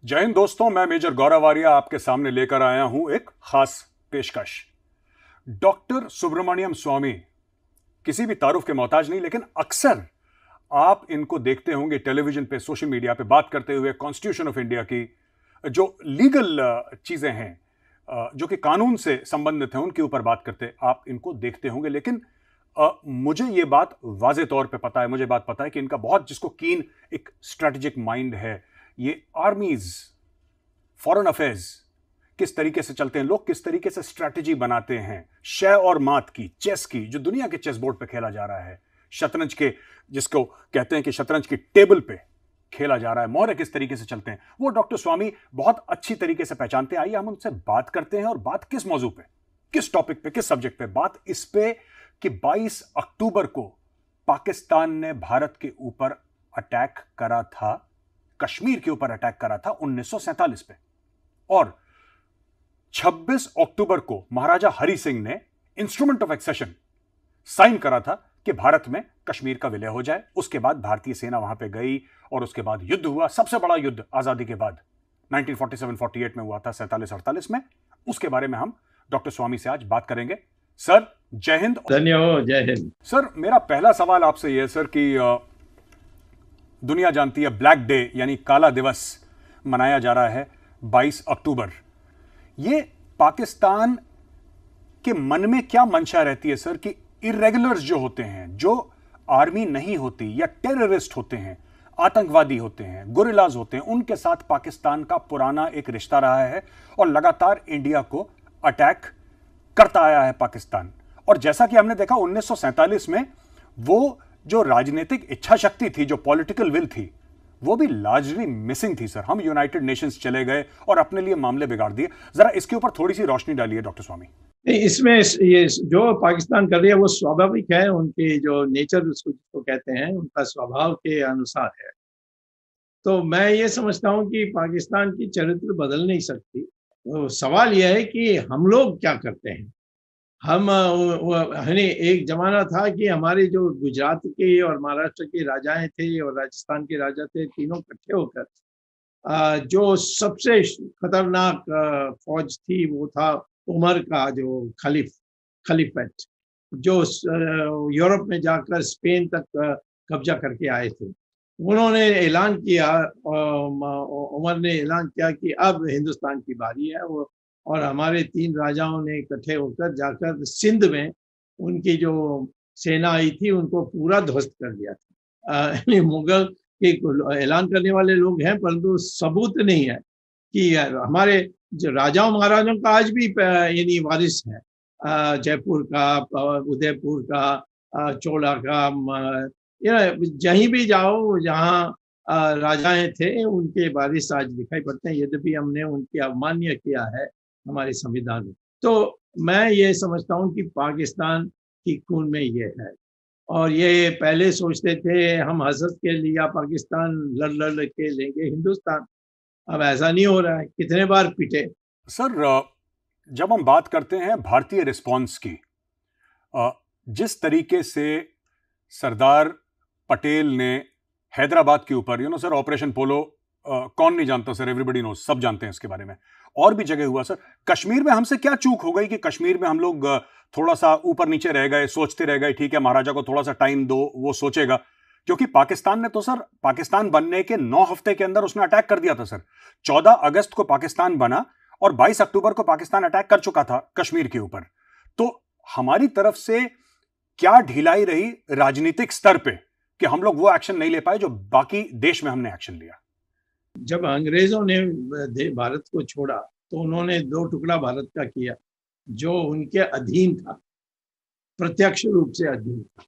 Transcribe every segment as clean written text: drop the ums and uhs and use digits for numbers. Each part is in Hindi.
जय हिंद दोस्तों, मैं मेजर गौरव आर्या आपके सामने लेकर आया हूं एक खास पेशकश। डॉक्टर सुब्रमण्यम स्वामी किसी भी तारुफ के मोहताज नहीं, लेकिन अक्सर आप इनको देखते होंगे टेलीविजन पे, सोशल मीडिया पे बात करते हुए कॉन्स्टिट्यूशन ऑफ इंडिया की जो लीगल चीजें हैं, जो कि कानून से संबंधित हैं, उनके ऊपर बात करते आप इनको देखते होंगे। लेकिन मुझे ये बात वाजे तौर पे पता है, मुझे बात पता है कि इनका बहुत, जिसको कीन एक स्ट्रेटेजिक माइंड है। ये आर्मीज, फॉरेन अफेयर्स किस तरीके से चलते हैं, लोग किस तरीके से स्ट्रैटेजी बनाते हैं, शय और मात की, चेस की, जो दुनिया के चेस बोर्ड पे खेला जा रहा है, शतरंज के, जिसको कहते हैं कि शतरंज की टेबल पे खेला जा रहा है, मोहरे किस तरीके से चलते हैं, वो डॉक्टर स्वामी बहुत अच्छी तरीके से पहचानते हैं। आइए हम उनसे बात करते हैं। और बात किस मौजू पे, किस टॉपिक पे, किस सब्जेक्ट पे? बात इस पे कि 22 अक्टूबर को पाकिस्तान ने भारत के ऊपर अटैक करा था, कश्मीर के ऊपर अटैक करा था 1947 पे, और 26 अक्टूबर को महाराजा हरि सिंह ने इंस्ट्रूमेंट ऑफ एक्सेशन साइन करा था कि भारत में कश्मीर का विलय हो जाए। उसके बाद भारतीय सेना वहां पे गई और उसके बाद युद्ध हुआ, सबसे बड़ा युद्ध आजादी के बाद 1947-48 में हुआ था, 47-48 में। उसके बारे में हम डॉक्टर स्वामी से आज बात करेंगे। सर जय हिंद। धन्यवाद। जय हिंद सर, मेरा पहला सवाल आपसे यह है सर कि दुनिया जानती है ब्लैक डे यानी काला दिवस मनाया जा रहा है 22 अक्टूबर। ये पाकिस्तान के मन में क्या मंशा रहती है सर कि इर्रेगुलर्स जो होते हैं, जो आर्मी नहीं होती या टेररिस्ट होते हैं, आतंकवादी होते हैं, गुरिल्लाज होते हैं, उनके साथ पाकिस्तान का पुराना एक रिश्ता रहा है और लगातार इंडिया को अटैक करता आया है पाकिस्तान। और जैसा कि हमने देखा 1947 में वो जो राजनीतिक इच्छा शक्ति थी, जो पॉलिटिकल विल थी, वो भी लार्जली मिसिंग थी सर। हम यूनाइटेड नेशंस चले गए और अपने लिए मामले बिगाड़ दिए। जरा इसके ऊपर थोड़ी सी रोशनी डालिए डॉक्टर स्वामी। नहीं, इसमें ये जो पाकिस्तान कर रही है वो स्वाभाविक है, उनकी जो नेचर उसको जिसको कहते हैं, उनका स्वभाव के अनुसार है। तो मैं ये समझता हूँ कि पाकिस्तान की चरित्र बदल नहीं सकती। तो सवाल यह है कि हम लोग क्या करते हैं। हम एक जमाना था कि हमारे जो गुजरात के और महाराष्ट्र के राजाएं थे और राजस्थान के राजा थे, तीनों इकट्ठे होकर जो सबसे खतरनाक फौज थी वो था उमर का जो खलीफेट, जो यूरोप में जाकर स्पेन तक कब्जा करके आए थे। उन्होंने ऐलान किया, उमर ने ऐलान किया कि अब हिंदुस्तान की बारी है। वो और हमारे तीन राजाओं ने इकट्ठे होकर जाकर सिंध में उनकी जो सेना आई थी उनको पूरा ध्वस्त कर दिया था। मुगल के ऐलान करने वाले लोग हैं, परंतु सबूत नहीं है कि हमारे जो राजाओं महाराजाओं का आज भी यानी वारिस है, जयपुर का, उदयपुर का, चोला का, जहीं भी जाओ जहाँ राजाएं थे उनके वारिस आज दिखाई पड़ते हैं, यद्यपि हमने उनकी अवमान्य किया है हमारे संविधान में। तो मैं ये समझता हूँ कि पाकिस्तान की खून में ये है। और ये पहले सोचते थे हम हसरत के लिया पाकिस्तान लड़ लड़ के लेंगे हिंदुस्तान। अब ऐसा नहीं हो रहा है, कितने बार पिटे। सर, जब हम बात करते हैं भारतीय रिस्पॉन्स की, जिस तरीके से सरदार पटेल ने हैदराबाद के ऊपर, सर, ऑपरेशन पोलो, कौन नहीं जानता सर, एवरीबडी नोज, सब जानते हैं इसके बारे में। और भी जगह हुआ सर। कश्मीर में हमसे क्या चूक हो गई कि कश्मीर में हम लोग थोड़ा सा ऊपर नीचे रह गए, सोचते रह गए, ठीक है महाराजा को थोड़ा सा टाइम दो, वो सोचेगा। क्योंकि पाकिस्तान ने तो सर, पाकिस्तान बनने के 9 हफ्ते के अंदर उसने अटैक कर दिया था सर। 14 अगस्त को पाकिस्तान बना और 22 अक्टूबर को पाकिस्तान अटैक कर चुका था कश्मीर के ऊपर। तो हमारी तरफ से क्या ढिलाई रही राजनीतिक स्तर पे कि हम लोग वो एक्शन नहीं ले पाए जो बाकी देश में हमने एक्शन लिया? जब अंग्रेजों ने भारत को छोड़ा तो उन्होंने 2 टुकड़ा भारत का किया जो उनके अधीन था, प्रत्यक्ष रूप से अधीन था।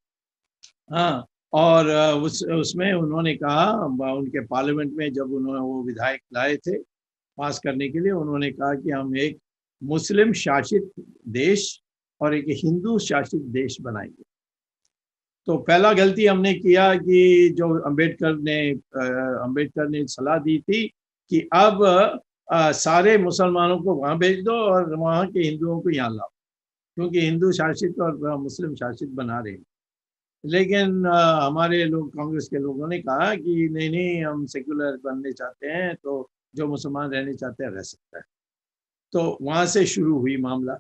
हाँ, और उसमें उन्होंने कहा, उनके पार्लियामेंट में जब उन्होंने वो विधायक लाए थे पास करने के लिए, उन्होंने कहा कि हम एक मुस्लिम शासित देश और एक हिंदू शासित देश बनाएंगे। तो पहला गलती हमने किया कि जो अंबेडकर ने सलाह दी थी कि अब सारे मुसलमानों को वहाँ भेज दो और वहाँ के हिंदुओं को यहाँ लाओ, क्योंकि हिंदू शासित और मुस्लिम शासित बना रहे हैं। लेकिन हमारे लोग, कांग्रेस के लोगों ने कहा कि नहीं नहीं, हम सेक्युलर बनने चाहते हैं, तो जो मुसलमान रहने चाहते हैं रह सकता है। तो वहाँ से शुरू हुई मामला।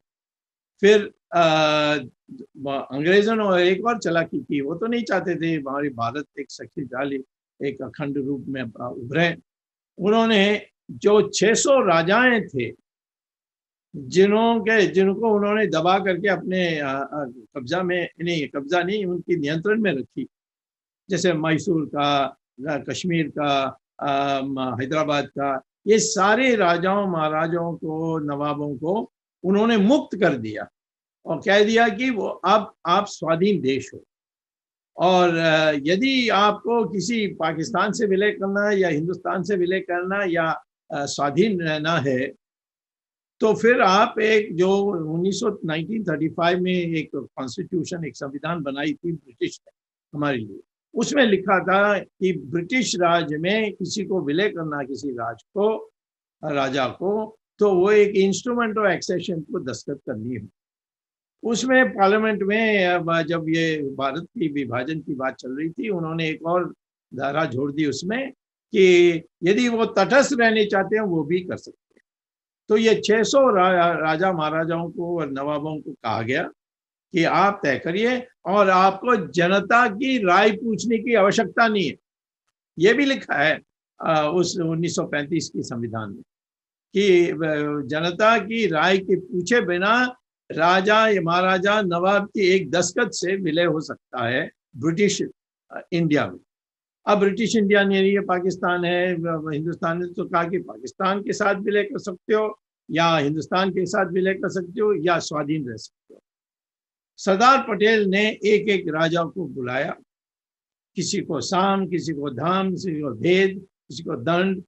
फिर अंग्रेजों ने एक और चालाकी की, वो तो नहीं चाहते थे हमारी भारत एक शक्तिशाली एक अखंड रूप में उभरे। उन्होंने जो 600 राजाएं थे जिनको उन्होंने दबा करके अपने कब्जा में, नहीं कब्जा नहीं, उनकी नियंत्रण में रखी, जैसे मैसूर का, कश्मीर का, हैदराबाद का, ये सारे राजाओं महाराजाओं को, नवाबों को उन्होंने मुक्त कर दिया और कह दिया कि वो अब आप स्वाधीन देश हो, और यदि आपको किसी पाकिस्तान से विलय करना है या हिंदुस्तान से विलय करना या स्वाधीन रहना है, तो फिर आप एक जो 1935 में एक कॉन्स्टिट्यूशन, एक संविधान बनाई थी ब्रिटिश ने हमारे लिए, उसमें लिखा था कि ब्रिटिश राज में किसी को विलय करना, किसी राजा को, तो वो एक इंस्ट्रूमेंट ऑफ एक्सेशन को दस्तखत करनी है। उसमें पार्लियामेंट में जब ये भारत की विभाजन की बात चल रही थी, उन्होंने एक और धारा जोड़ दी उसमें कि यदि वो तटस्थ रहने चाहते हैं वो भी कर सकते हैं। तो ये 600 राजा महाराजाओं को और नवाबों को कहा गया कि आप तय करिए और आपको जनता की राय पूछने की आवश्यकता नहीं है। ये भी लिखा है उस 1935 की संविधान में कि जनता की राय के पूछे बिना राजा या महाराजा नवाब की एक दस्तखत से विलय हो सकता है ब्रिटिश इंडिया में। अब ब्रिटिश इंडिया नहीं है, पाकिस्तान है, हिंदुस्तान ने तो कहा कि पाकिस्तान के साथ विलय कर सकते हो या हिंदुस्तान के साथ विलय कर सकते हो या स्वाधीन रह सकते हो। सरदार पटेल ने एक एक राजा को बुलाया, किसी को साम, किसी को धाम, किसी को भेद, किसी को दंड,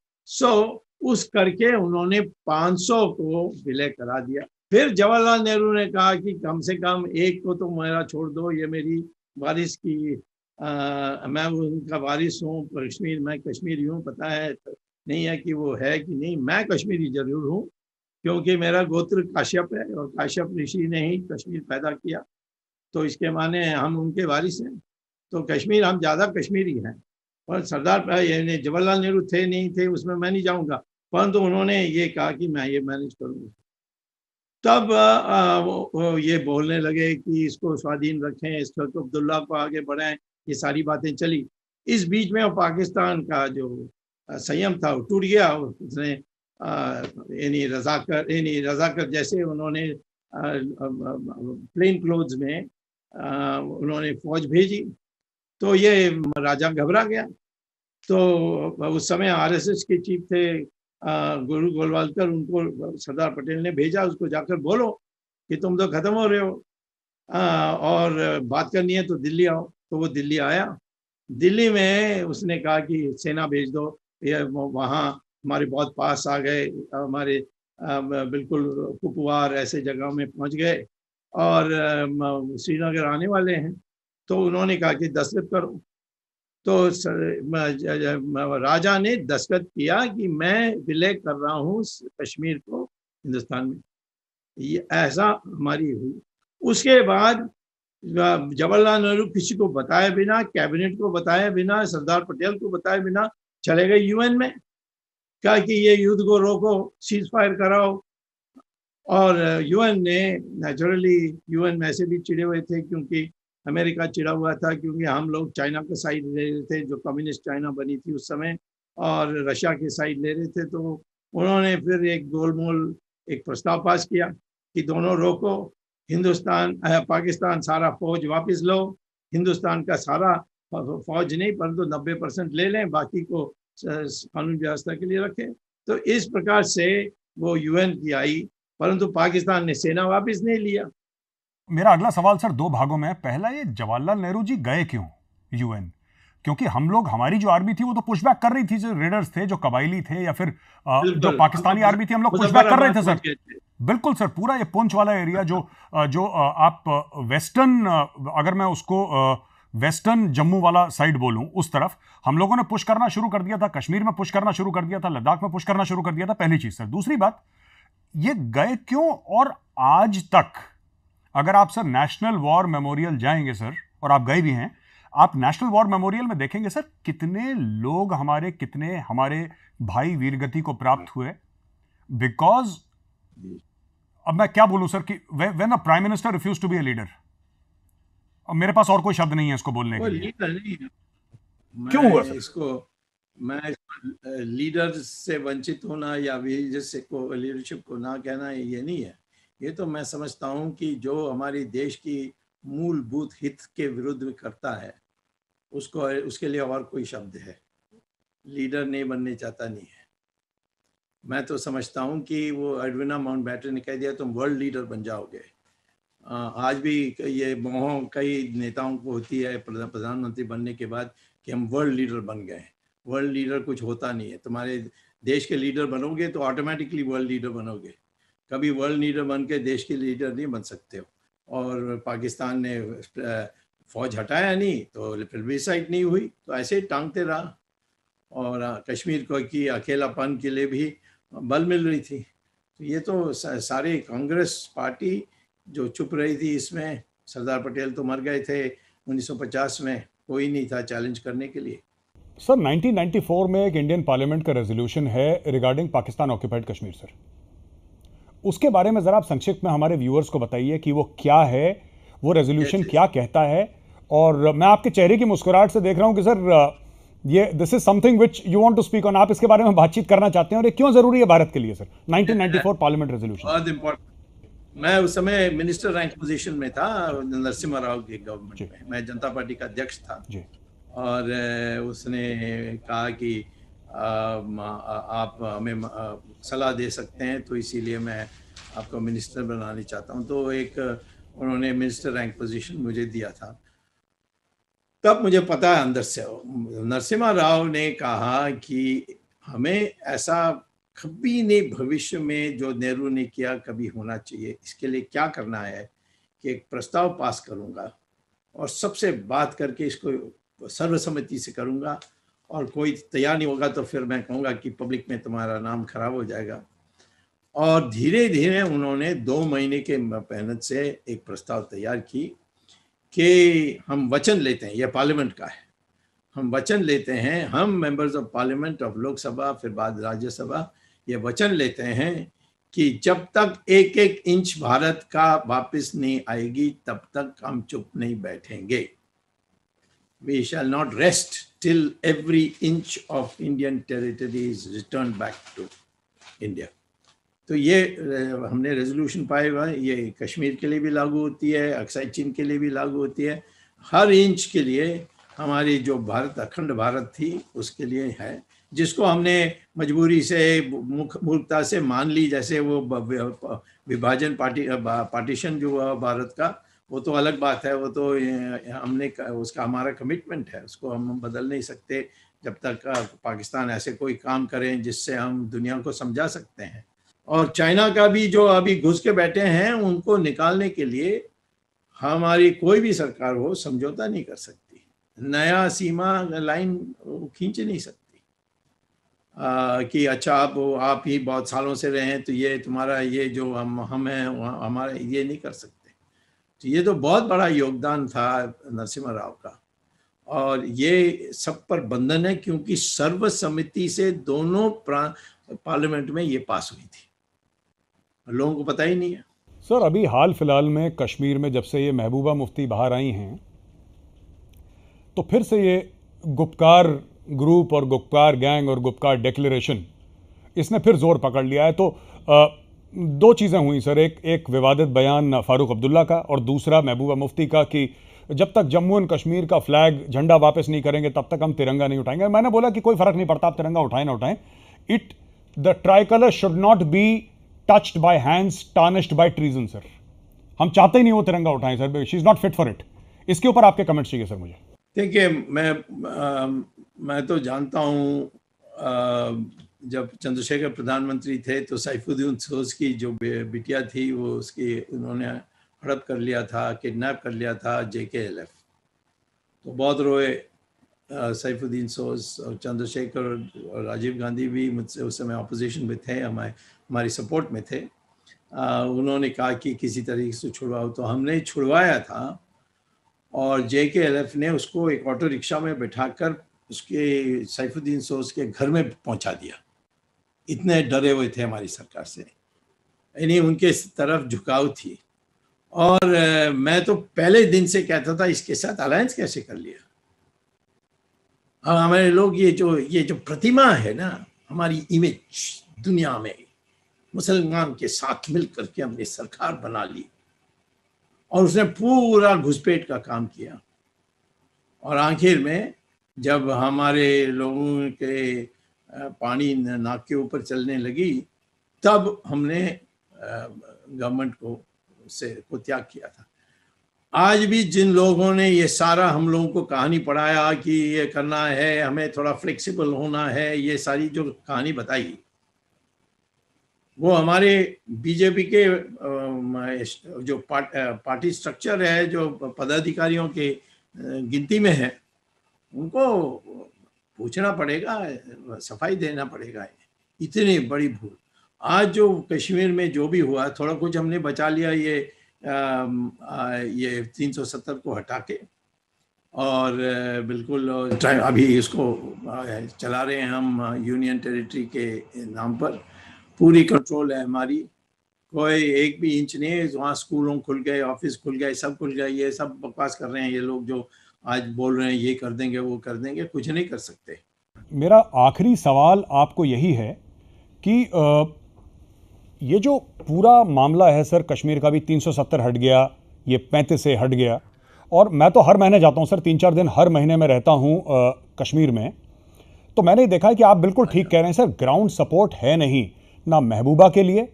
उस करके उन्होंने 500 को विलय करा दिया। फिर जवाहरलाल नेहरू ने कहा कि कम से कम एक को तो मेरा छोड़ दो, ये मेरी वारिस की मैं उनका वारिस हूँ, मैं कश्मीरी हूँ, पता है नहीं है कि वो है कि नहीं, मैं कश्मीरी जरूर हूँ क्योंकि मेरा गोत्र काश्यप है और काश्यप ऋषि ने ही कश्मीर पैदा किया, तो इसके माने हम उनके वारिस हैं, तो कश्मीर हम ज़्यादा कश्मीरी हैं। और सरदार जवाहरलाल नेहरू थे नहीं थे उसमें मैं नहीं जाऊँगा, परंतु उन्होंने ये कहा कि मैं ये मैनेज करूँगा। तब वो ये बोलने लगे कि इसको स्वाधीन रखें, इसको अब्दुल्ला को आगे बढ़ाएं, ये सारी बातें चली। इस बीच में पाकिस्तान का जो संयम था वो टूट गया। उसने रजाकर जैसे उन्होंने प्लेन क्लोथ्स में उन्होंने फौज भेजी, तो ये राजा घबरा गया। तो उस समय आरएसएस के चीफ थे गुरु गोलवालकर, उनको सरदार पटेल ने भेजा, उसको जाकर बोलो कि तुम तो खत्म हो रहे हो और बात करनी है तो दिल्ली आओ। तो वो दिल्ली आया। दिल्ली में उसने कहा कि सेना भेज दो, ये वहाँ हमारे बहुत पास आ गए, हमारे बिल्कुल कुपवार ऐसे जगह में पहुँच गए और श्रीनगर आने वाले हैं। तो उन्होंने कहा कि दस्तखत करो। तो राजा ने दस्तखत किया कि मैं विलय कर रहा हूँ कश्मीर को हिंदुस्तान में। ये ऐसा हमारी हुई। उसके बाद जवाहरलाल नेहरू किसी को बताए बिना, कैबिनेट को बताए बिना, सरदार पटेल को बताए बिना चले गए यूएन में, कहा कि ये युद्ध को रोको, सीज फायर कराओ। और यूएन ने नेचुरली, यूएन में ऐसे भी चिड़े हुए थे क्योंकि अमेरिका चिड़ा हुआ था क्योंकि हम लोग चाइना का साइड ले रहे थे, जो कम्युनिस्ट चाइना बनी थी उस समय, और रशिया के साइड ले रहे थे। तो उन्होंने फिर एक गोलमोल एक प्रस्ताव पास किया कि दोनों रोको, पाकिस्तान सारा फौज वापस लो, हिंदुस्तान का सारा फौज नहीं परंतु 90% ले लें, बाकी को कानून व्यवस्था के लिए रखें। तो इस प्रकार से वो यूएन की आई, परंतु पाकिस्तान ने सेना वापस नहीं लिया। मेरा अगला सवाल सर दो भागों में है। पहला, ये जवाहरलाल नेहरू जी गए क्यों यूएन? क्योंकि हम लोग, हमारी जो आर्मी थी वो तो पुशबैक कर रही थी, जो रेडर्स थे, जो कबाइली थे या फिर जो पाकिस्तानी आर्मी थी, हम लोग पुशबैक कर रहे थे सर। बिल्कुल सर, पूरा ये पुंछ वाला एरिया जो आप वेस्टर्न, अगर मैं उसको वेस्टर्न जम्मू वाला साइड बोलूं, उस तरफ हम लोगों ने पुश करना शुरू कर दिया था, कश्मीर में पुश करना शुरू कर दिया था, लद्दाख में पुश करना शुरू कर दिया था। पहली चीज सर। दूसरी बात, ये गए क्यों? और आज तक अगर आप सर नेशनल वॉर मेमोरियल जाएंगे सर, और आप गए भी हैं, आप नेशनल वॉर मेमोरियल में देखेंगे सर, कितने लोग कितने हमारे भाई वीरगति को प्राप्त हुए बिकॉज, अब मैं क्या बोलूं सर कि when a prime minister refuse to be a leader, अब मेरे पास और कोई शब्द नहीं है इसको बोलने के लिए। लीडर नहीं है। क्यों हुआ सर? मैं लीडर से वंचित होना या लीडरशिप को ना कहना ये नहीं है। ये तो मैं समझता हूँ कि जो हमारी देश की मूलभूत हित के विरुद्ध में करता है उसको, उसके लिए और कोई शब्द है। लीडर नहीं बनने चाहता नहीं है। मैं तो समझता हूँ कि वो एडविना माउंटबैटन ने कह दिया तुम वर्ल्ड लीडर बन जाओगे। आज भी ये मोह कई नेताओं को होती है प्रधानमंत्री बनने के बाद कि हम वर्ल्ड लीडर बन गए। वर्ल्ड लीडर कुछ होता नहीं है। तुम्हारे देश के लीडर बनोगे तो ऑटोमेटिकली वर्ल्ड लीडर बनोगे। कभी वर्ल्ड लीडर बन के देश के लीडर नहीं बन सकते हो। और पाकिस्तान ने फौज हटाया नहीं तो प्लेबिसाइट नहीं हुई, तो ऐसे ही टांगते रहा। और कश्मीर को की अकेलापन के लिए भी बल मिल रही थी। तो ये तो सारे कांग्रेस पार्टी जो चुप रही थी इसमें, सरदार पटेल तो मर गए थे 1950 में, कोई नहीं था चैलेंज करने के लिए। सर 1994 में एक इंडियन पार्लियामेंट का रेजोल्यूशन है regarding Pakistan occupied Kashmir sir, उसके बारे में जरा आप संक्षिप्त में हमारे व्यूअर्स को बताइए कि वो क्या है, वो रेजोल्यूशन क्या कहता है। और मैं आपके चेहरे की मुस्कुराहट से देख रहा हूं कि सर ये this is something which you want to speak on, आप इसके बारे में बातचीत करना चाहते हैं और ये क्यों जरूरी है भारत के लिए सर 1994 पार्लियामेंट रेजोल्यूशन? बहुत इंपॉर्टेंट। मैं उस समय मिनिस्टर रैंक पोजीशन में था नरसिम्हा राव की गवर्नमेंट में। मैं जनता पार्टी का अध्यक्ष था जी। और उसने कहा कि आप हमें सलाह दे सकते हैं, तो इसीलिए मैं आपको मिनिस्टर बनाना चाहता हूं। तो एक उन्होंने मिनिस्टर रैंक पोजीशन मुझे दिया था। तब मुझे पता है अंदर से, नरसिम्हा राव ने कहा कि हमें ऐसा कभी नहीं भविष्य में जो नेहरू ने किया कभी होना चाहिए। इसके लिए क्या करना है कि एक प्रस्ताव पास करूंगा और सबसे बात करके इसको सर्वसम्मति से करूंगा, और कोई तैयार नहीं होगा तो फिर मैं कहूँगा कि पब्लिक में तुम्हारा नाम खराब हो जाएगा। और धीरे धीरे उन्होंने 2 महीने के मेहनत से एक प्रस्ताव तैयार की कि हम वचन लेते हैं, यह पार्लियामेंट का है, हम वचन लेते हैं, हम members of parliament of Lok Sabha फिर बाद राज्यसभा, ये वचन लेते हैं कि जब तक एक एक इंच भारत का वापस नहीं आएगी तब तक हम चुप नहीं बैठेंगे। We shall not rest till every inch of Indian territory is returned back to India. तो ये हमने रेजोल्यूशन पाया हुआ है। ये कश्मीर के लिए भी लागू होती है, अक्साई चीन के लिए भी लागू होती है। हर इंच के लिए हमारी जो भारत अखंड भारत थी उसके लिए है, जिसको हमने मजबूरी से मूर्खता से मान ली। जैसे वो विभाजन पार्टीशन जो हुआ भारत का, वो तो अलग बात है, वो तो हमने उसका हमारा कमिटमेंट है, उसको हम बदल नहीं सकते जब तक पाकिस्तान ऐसे कोई काम करें जिससे हम दुनिया को समझा सकते हैं। और चाइना का भी जो अभी घुस के बैठे हैं उनको निकालने के लिए हमारी कोई भी सरकार हो समझौता नहीं कर सकती, नया सीमा लाइन खींच नहीं सकती कि अच्छा आप ही बहुत सालों से रहे हैं तो ये तुम्हारा ये जो हम हैं हमारा, ये नहीं कर सकते। तो ये तो बहुत बड़ा योगदान था नरसिम्हा राव का, और ये सब पर बंधन है क्योंकि सर्वसम्मति से दोनों पार्लियामेंट में ये पास हुई थी, लोगों को पता ही नहीं है। सर अभी हाल फिलहाल में कश्मीर में जब से ये महबूबा मुफ्ती बाहर आई हैं तो फिर से ये गुपकार ग्रुप और गुपकार गैंग और गुपकार डिक्लेरेशन इसने फिर जोर पकड़ लिया है। तो दो चीज़ें हुई सर, एक विवादित बयान फारूक अब्दुल्ला का और दूसरा महबूबा मुफ्ती का कि जब तक जम्मू एंड कश्मीर का फ्लैग झंडा वापस नहीं करेंगे तब तक हम तिरंगा नहीं उठाएंगे। मैंने बोला कि कोई फर्क नहीं पड़ता, आप तिरंगा उठाएं ना उठाएं, the tricolour should not be touched by hands tarnished by treason. Sir हम चाहते ही नहीं वो तिरंगा उठाएं sir, she is not fit for it. इसके ऊपर आपके कमेंट्स चाहिए सर मुझे। देखिए मैं तो जानता हूँ जब चंद्रशेखर प्रधानमंत्री थे तो सैफुद्दीन सोज की जो बिटिया थी वो उसकी उन्होंने हड़प कर लिया था, किडनैप कर लिया था JKLF। तो बहुत रोए सैफुद्दीन सोज और चंद्रशेखर और राजीव गांधी भी मुझसे उस समय अपोजिशन में थे, हमारी सपोर्ट में थे। उन्होंने कहा कि किसी तरीके से छुड़वाओ, तो हमने छुड़वाया था। और JKLF ने उसको एक ऑटो रिक्शा में बैठाकर उसके सैफुद्दीन सोज के घर में पहुंचा दिया। इतने डरे हुए थे हमारी सरकार से, यानी उनके तरफ झुकाव थी। और मैं तो पहले दिन से कहता था इसके साथ अलायंस कैसे कर लिया। हमारे लोग ये जो प्रतिमा है ना, हमारी इमेज दुनिया में, मुसलमान के साथ मिलकर के हमने सरकार बना ली और उसने पूरा घुसपैठ का काम किया। और आखिर में जब हमारे लोगों के पानी नाक के ऊपर चलने लगी, तब हमने गवर्नमेंट को त्याग किया था। आज भी जिन लोगों ने ये सारा हम लोगों को कहानी पढ़ाया कि ये करना है, हमें थोड़ा फ्लेक्सिबल होना है, ये सारी जो कहानी बताई, वो हमारे बीजेपी के जो पार्टी स्ट्रक्चर है, जो पदाधिकारियों के गिनती में है, उनको पूछना पड़ेगा, सफाई देना पड़ेगा। इतनी बड़ी भूल। आज जो कश्मीर में जो भी हुआ, थोड़ा कुछ हमने बचा लिया ये 370 को हटा के, और बिल्कुल अभी इसको चला रहे हैं हम यूनियन टेरिटरी के नाम पर। पूरी कंट्रोल है हमारी, कोई एक भी इंच नहीं। वहाँ स्कूलों खुल गए, ऑफिस खुल गए, सब खुल गए। ये सब बकवास कर रहे हैं ये लोग जो आज बोल रहे हैं ये कर देंगे वो कर देंगे, कुछ नहीं कर सकते। मेरा आखिरी सवाल आपको यही है कि ये जो पूरा मामला है सर, कश्मीर का भी 370 हट गया, ये 35 से हट गया, और मैं तो हर महीने जाता हूँ सर, 3-4 दिन हर महीने में रहता हूँ कश्मीर में। तो मैंने देखा है कि आप बिल्कुल ठीक कह रहे हैं सर, ग्राउंड सपोर्ट है नहीं, ना महबूबा के लिए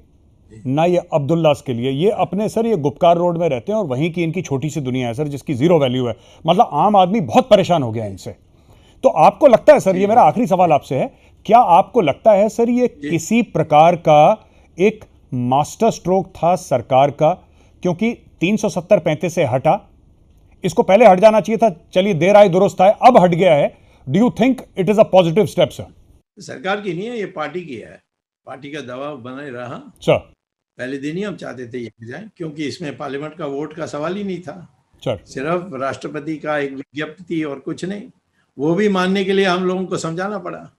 ना ये अब्दुल्लास के लिए। ये अपने सर ये गुपकार रोड में रहते हैं और वहीं की इनकी छोटी सी दुनिया है सर, जिसकी जीरो वैल्यू है। मतलब आम आदमी बहुत परेशान हो गया इनसे। तो आपको लगता है सर, ये मेरा आखिरी सवाल आपसे है, क्या आपको लगता है सर ये किसी प्रकार का एक मास्टर स्ट्रोक था सरकार का? क्योंकि 370-35 से हटा, इसको पहले हट जाना चाहिए था। चलिए देर आए दुरुस्त आए, अब हट गया है। Do you think it is a positive step sir? सरकार की नहीं है, ये पार्टी की है। पार्टी का दबाव बना रहा सर। पहले दिन ही हम चाहते थे ये हो जाए, क्योंकि इसमें पार्लियामेंट का वोट का सवाल ही नहीं था सर। सिर्फ राष्ट्रपति का एक विज्ञप्ति थी और कुछ नहीं। वो भी मानने के लिए हम लोगों को समझाना पड़ा।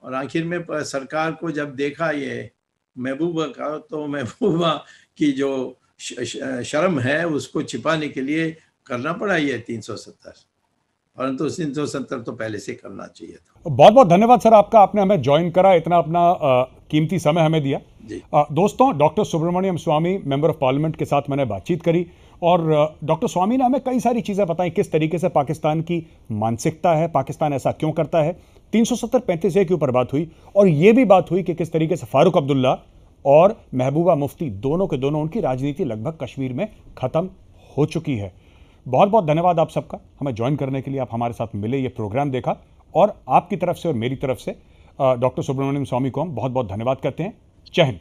और आखिर में सरकार को जब देखा ये महबूबा का, तो महबूबा की जो शर्म है उसको छिपाने के लिए करना पड़ा ये 370, परंतु 370 तो पहले से करना चाहिए था। बहुत बहुत धन्यवाद सर आपका, आपने हमें ज्वाइन करा, इतना अपना कीमती समय हमें दिया। दोस्तों, doctor Subramanian Swamy member of parliament के साथ मैंने बातचीत करी और डॉक्टर स्वामी ने हमें कई सारी चीज़ें बताई, किस तरीके से पाकिस्तान की मानसिकता है, पाकिस्तान ऐसा क्यों करता है। 370-35 के ऊपर बात हुई और ये भी बात हुई कि किस तरीके से फारूक अब्दुल्ला और महबूबा मुफ्ती दोनों के दोनों, उनकी राजनीति लगभग कश्मीर में खत्म हो चुकी है। बहुत बहुत धन्यवाद आप सबका, हमें ज्वाइन करने के लिए, आप हमारे साथ मिले, ये प्रोग्राम देखा, और आपकी तरफ से और मेरी तरफ से डॉक्टर सुब्रमण्यम स्वामी को हम बहुत बहुत धन्यवाद करते हैं। जय हिंद।